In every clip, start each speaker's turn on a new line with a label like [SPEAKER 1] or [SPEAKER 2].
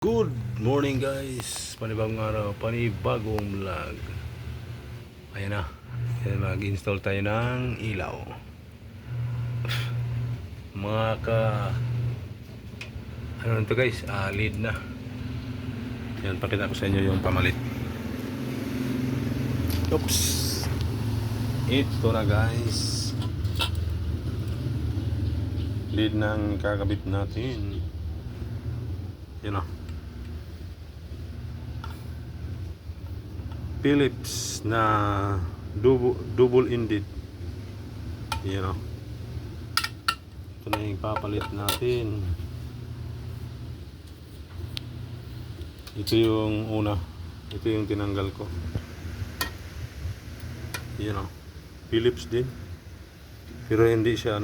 [SPEAKER 1] Good morning guys, panibagong araw, panibagong vlog. Ayan na, mag-install tayo ng ilaw. Mga ano nito guys, lead na. Yan, pakita ko sa inyo yung pamalit. Oops. Ito na guys, lead ng kakabit natin. Yan na, Philips na double-ended. You know. Ito na yung papalit natin. Ito yung una. Ito yung tinanggal ko. You know. Philips din. Pero hindi siya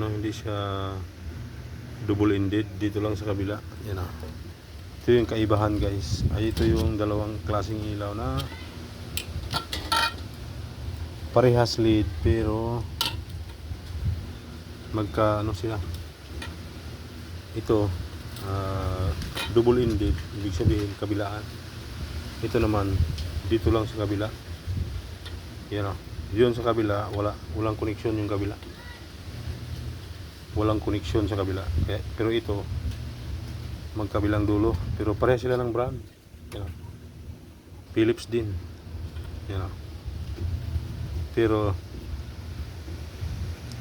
[SPEAKER 1] double-ended. Dito lang sa kabila. You know. Ito yung kaibahan guys. Ito yung dalawang klaseng ilaw na parehas lead pero sila. Ito double ended, ibig sabihin kabilaan. Ito naman dito lang sa kabila. Yan o. Yun sa kabila walang connection yung kabila. Walang connection sa kabila. Pero ito magkabilang dulo pero parehas sila ng brand. Yan o. Philips din. Yan o. Pero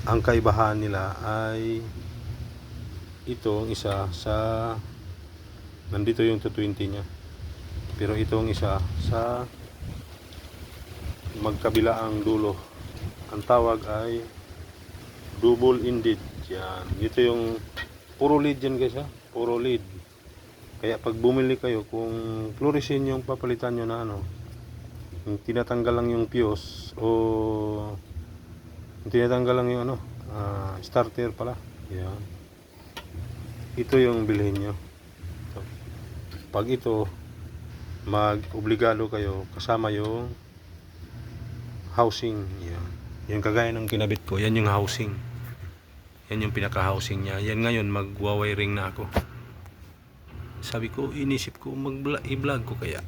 [SPEAKER 1] ang kaibahan nila ay itong isa sa nandito yung 220 nya, pero itong isa sa magkabila ang dulo. Ang tawag ay double ended. Yan, ito yung puro lead yan guys ha, puro lead. Kaya pag bumili kayo, kung fluorescent yung papalitan nyo na yung tinatanggal lang yung fuse o yung tinatanggal lang yung starter pala. Yan. Ito yung bilhin nyo. Pag ito, mag-obligado kayo kasama yung housing. Yan. Yung kagaya ng kinabit ko, yan yung housing. Yan yung pinaka-housing niya. Yan ngayon, mag-wiring na ako. Sabi ko, inisip ko, i-vlog ko kaya.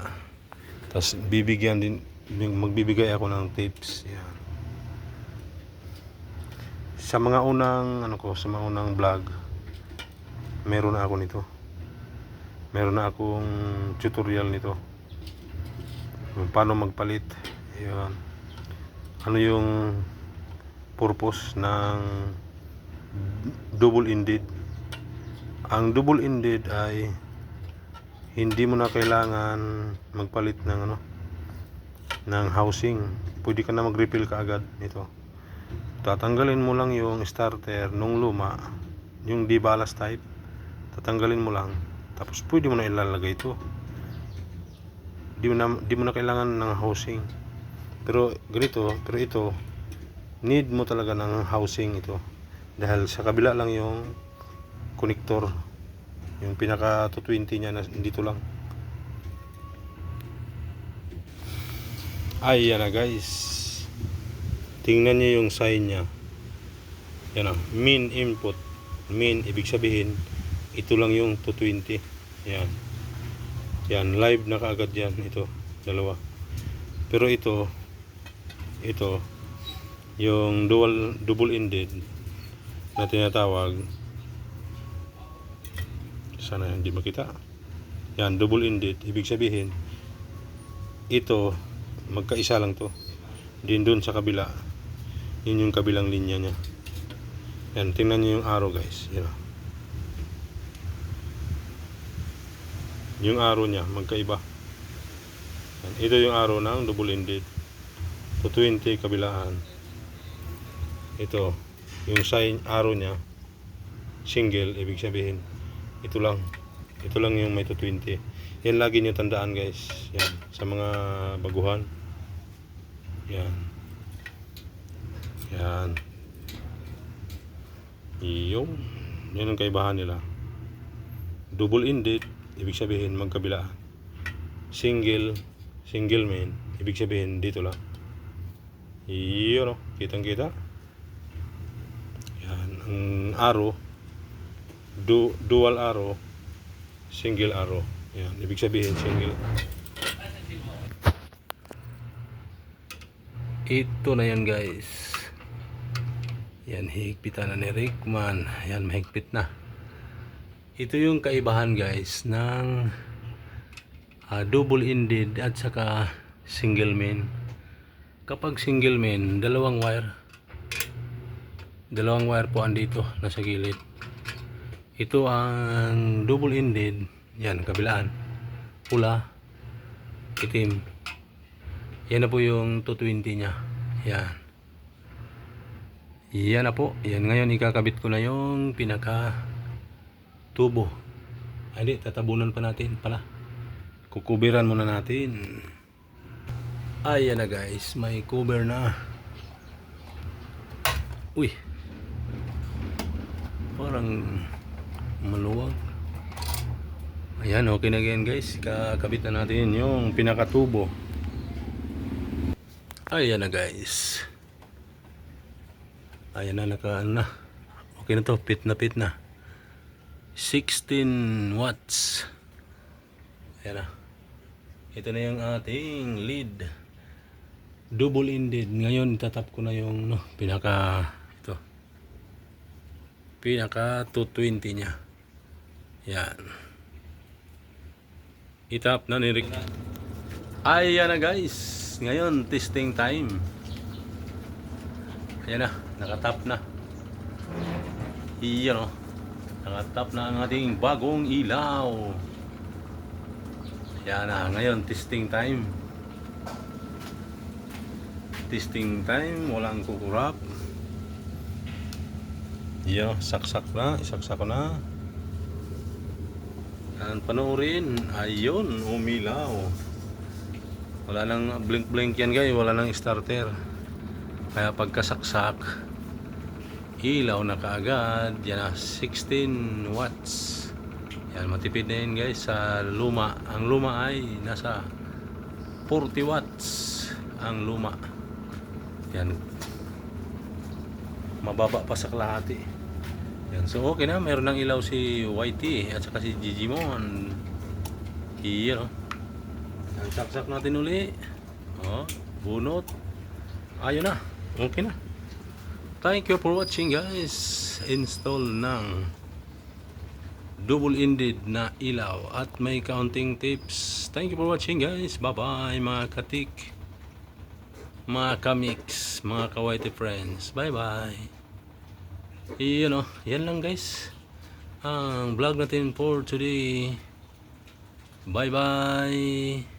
[SPEAKER 1] Tapos magbibigay ako ng tips. Yan. Sa mga unang sa mga unang vlog, meron na ako nito. Meron na akong tutorial nito. Paano magpalit. Yan. Ano yung purpose ng double-ended? Ang double-ended ay hindi mo na kailangan magpalit ng housing. Pwede ka na mag-refill kaagad nito. Tatanggalin mo lang yung starter nung luma, yung di ballast type. Tatanggalin mo lang. Tapos pwede mo na ilalagay ito. Di mo na kailangan ng housing. Pero ito need mo talaga ng housing ito. Dahil sa kabila lang yung connector. Yung pinaka 220 niya na dito lang. Ay, yan na guys. Tingnan niyo yung sign niya. Yan na, min input. Min, ibig sabihin, ito lang yung 220. Yan. Yan, live na kaagad yan. Ito, dalawa. Pero ito, yung double-ended na tinatawag. Sana hindi makita. Yan, double-ended. Ibig sabihin, ito, magkaisa lang to. Din dun sa kabila. Yun yung kabilang linya niya. Yan, tingnan nyo yung arrow guys. Yan. Yung arrow niya, magkaiba. Yan, ito yung arrow ng double-ended. 220 kabilaan. Ito, yung sign arrow niya, single, ibig sabihin ito lang yung may 220. Yan lagi niyo tandaan guys. Yan, sa mga baguhan. Yan. Yan ang kaibahan nila. Double-ended, ibig sabihin magkabila. Single main, ibig sabihin dito lang. Yun o, kitang-kita. Yan, ang arrow, dual arrow, single arrow. Yan, ibig sabihin single. Ito na yan guys. Yan, higpitan na ni Rickman. Yan, mahigpit na. Ito yung kaibahan guys ng double-ended at saka single main. Kapag single main, dalawang wire po andito, nasa gilid. Ito ang double-ended. Yan, kabilaan. Pula, itim. Yan na po yung 220 niya. Yan. Yan na po. Yan, ngayon ikakabit ko na yung pinaka tubo. Ay, di, tatabunan pa natin pala. Kukubiran muna natin. Ayan na guys, may cover na. Uy. Parang maluwag. Ayan, okay na yan guys. Kakabit na natin yung pinakatubo. Ayan na guys. Ayan na, ano na. Okay na to, fit na. 16 watts. Ayan na. Ito na yung ating lead. Double-ended. Ngayon, itatap ko na yung pinaka 220 niya. Yan. Itap na ni Rick. Ayan na guys. Ngayon, testing time. Ayan na, nakatap na. Iyan o. Nakatap na ang ating bagong ilaw. Ayan na, ngayon, testing time. Testing time, walang kukurap. Iyan o, saksak na, isaksak ko na. Yan, panoorin. Ayun, umilaw. Wala nang blink yan guys, wala nang starter. Kaya pagkasaksak, ilaw na kaagad. Yan na, 16 watts. Yan, matipid na yun guys sa luma. Ang luma ay nasa 40 watts. Ang luma. Yan. Mababa pa sa kalahati. Yan, so okay na. Meron ng ilaw si YT at saka si Gigimon. Iyan o. Saksak natin uli. Bunot. Ayun na. Okay na. Thank you for watching guys. Install ng double-ended na ilaw at may counting tips. Thank you for watching guys. Bye bye mga katik, mga kamix, mga kawaiti friends. Bye bye. Yan lang guys ang vlog natin for today. Bye bye.